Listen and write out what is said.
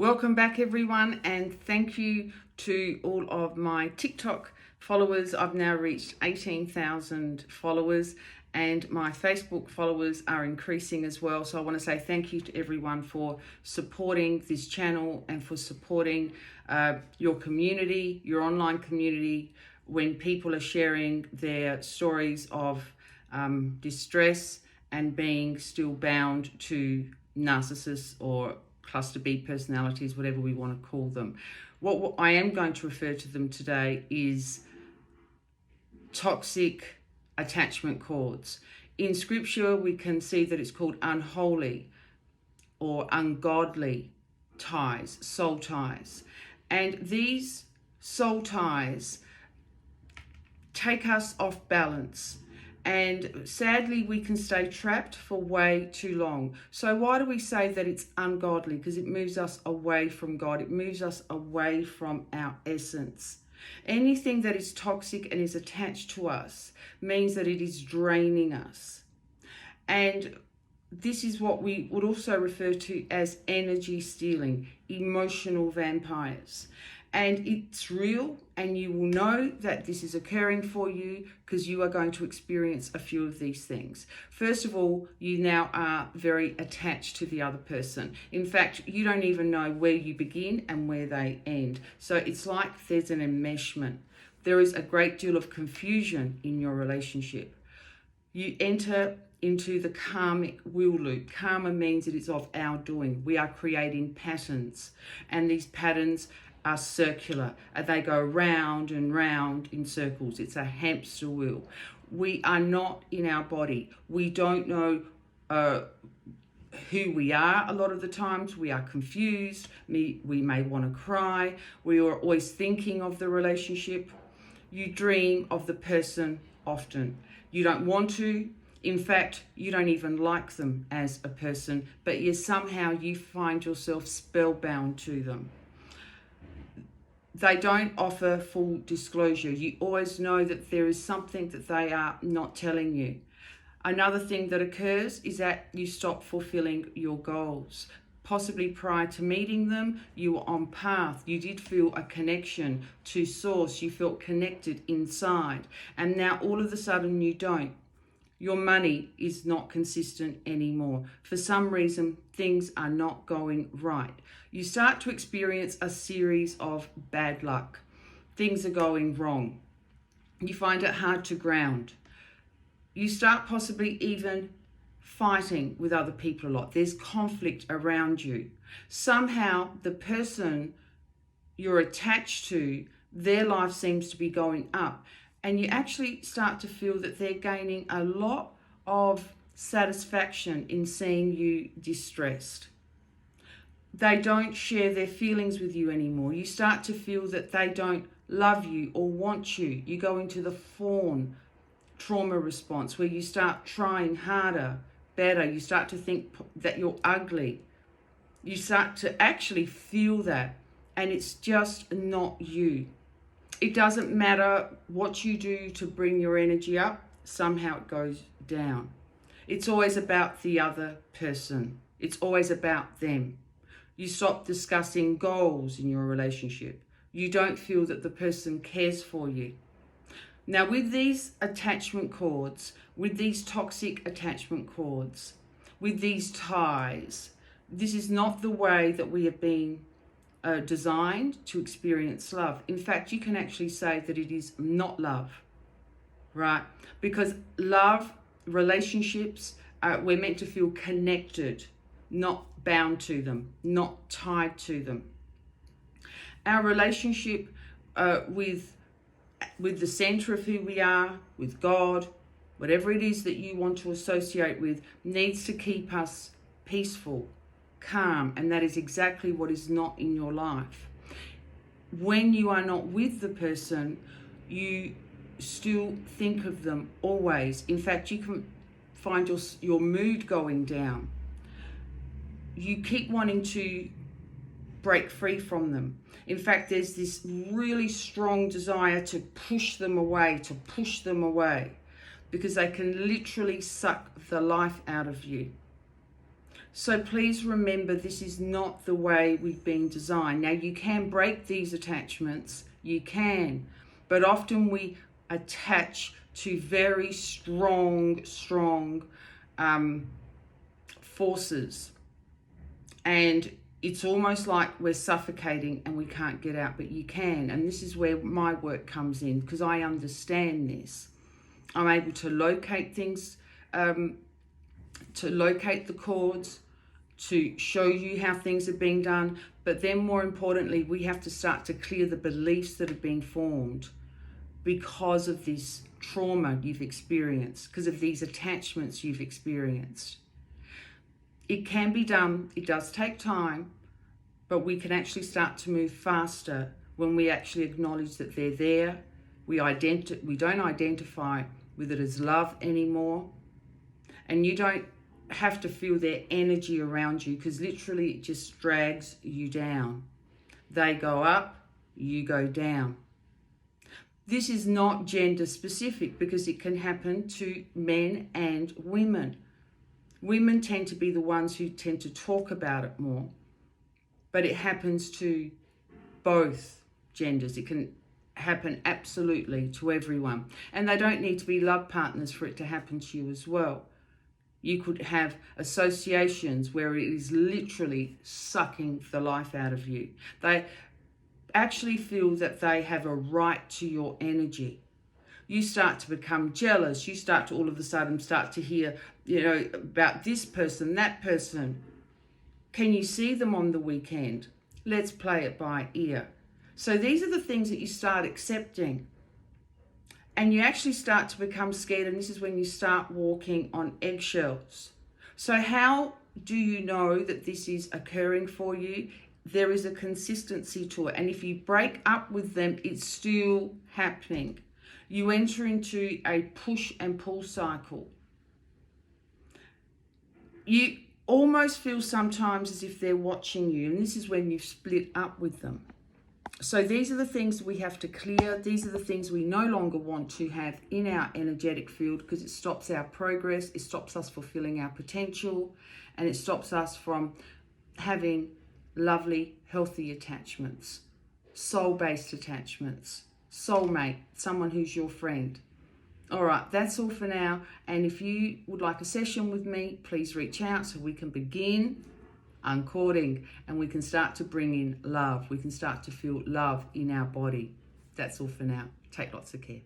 Welcome back, everyone, and thank you to all of my TikTok followers. I've now reached 18,000 followers, and my Facebook followers are increasing as well. So I want to say thank you to everyone for supporting this channel and for supporting your community, your online community, when people are sharing their stories of distress and being still bound to narcissists or cluster B personalities, whatever we want to call them. What I am going to refer to them today is toxic attachment cords. In scripture, we can see that it's called unholy or ungodly ties, soul ties. And these soul ties take us off balance. And sadly, we can stay trapped for way too long. So why do we say that it's ungodly? Because it moves us away from God. It moves us away from our essence. Anything that is toxic and is attached to us means that it is draining us. And this is what we would also refer to as energy stealing, emotional vampires. And it's real, and you will know that this is occurring for you because you are going to experience a few of these things. First of all, you now are very attached to the other person. In fact, you don't even know where you begin and where they end. So it's like there's an enmeshment. There is a great deal of confusion in your relationship. You enter into the karmic wheel loop. Karma means it is of our doing. We are creating patterns, and these patterns are circular, and they go round and round in circles. It's a hamster wheel. We are not in our body. We don't know who we are. A lot of the times we are confused. We may want to cry. We are always thinking of the relationship. You dream of the person often. You don't want to. In fact, you don't even like them as a person, but yet somehow you find yourself spellbound to them. They don't offer full disclosure. You always know that there is something that they are not telling you. Another thing that occurs is that you stop fulfilling your goals. Possibly prior to meeting them, you were on path. You did feel a connection to source. You felt connected inside. And now all of a sudden you don't. Your money is not consistent anymore. For some reason, things are not going right. You start to experience a series of bad luck. Things are going wrong. You find it hard to ground. You start possibly even fighting with other people a lot. There's conflict around you. Somehow, the person you're attached to, their life seems to be going up. And you actually start to feel that they're gaining a lot of satisfaction in seeing you distressed. They don't share their feelings with you anymore. You start to feel that they don't love you or want you. You go into the fawn trauma response where you start trying harder, better. You start to think that you're ugly. You start to actually feel that, and it's just not you. It doesn't matter what you do to bring your energy up, somehow it goes down. It's always about the other person. It's always about them. You stop discussing goals in your relationship. You don't feel that the person cares for you. Now, with these attachment cords, with these toxic attachment cords, with these ties, this is not the way that we have been designed to experience love. In fact, you can actually say that it is not love, right? Because love, relationships, we're meant to feel connected, not bound to them, not tied to them. Our relationship with the center of who we are, with God, whatever it is that you want to associate with, needs to keep us peaceful, calm, and that is exactly what is not in your life. When you are not with the person, you still think of them always. In fact, you can find your mood going down. You keep wanting to break free from them. In fact, there's this really strong desire to push them away, because they can literally suck the life out of you. So please remember, this is not the way we've been designed. Now, you can break these attachments, you can, but often we attach to very strong forces, and it's almost like we're suffocating and we can't get out, but you can. And this is where my work comes in, because I understand this. I'm able to locate things, to locate the cords, to show you how things are being done. But then more importantly, we have to start to clear the beliefs that have been formed because of this trauma you've experienced, because of these attachments you've experienced. It can be done. It does take time, but we can actually start to move faster when we actually acknowledge that they're there. We don't identify with it as love anymore, and you don't have to feel their energy around you, because literally it just drags you down. They go up, you go down. This is not gender specific, because it can happen to men and women. Women tend to be the ones who tend to talk about it more, but it happens to both genders. It can happen absolutely to everyone. And they don't need to be love partners for it to happen to you as well. You could have associations where it is literally sucking the life out of you. They actually feel that they have a right to your energy. You start to become jealous. You start to all of a sudden start to hear, about this person, that person. Can you see them on the weekend? Let's play it by ear. So these are the things that you start accepting. And you actually start to become scared, and this is when you start walking on eggshells. So how do you know that this is occurring for you? There is a consistency to it. And if you break up with them, it's still happening. You enter into a push and pull cycle. You almost feel sometimes as if they're watching you, and this is when you've split up with them. So these are the things we have to clear. These are the things we no longer want to have in our energetic field, because it stops our progress, it stops us fulfilling our potential, and it stops us from having lovely, healthy attachments, soul-based attachments, soulmate, someone who's your friend. All right, that's all for now. And if you would like a session with me, please reach out so we can begin uncording and we can start to bring in love. We can start to feel love in our body. That's all for now. Take lots of care.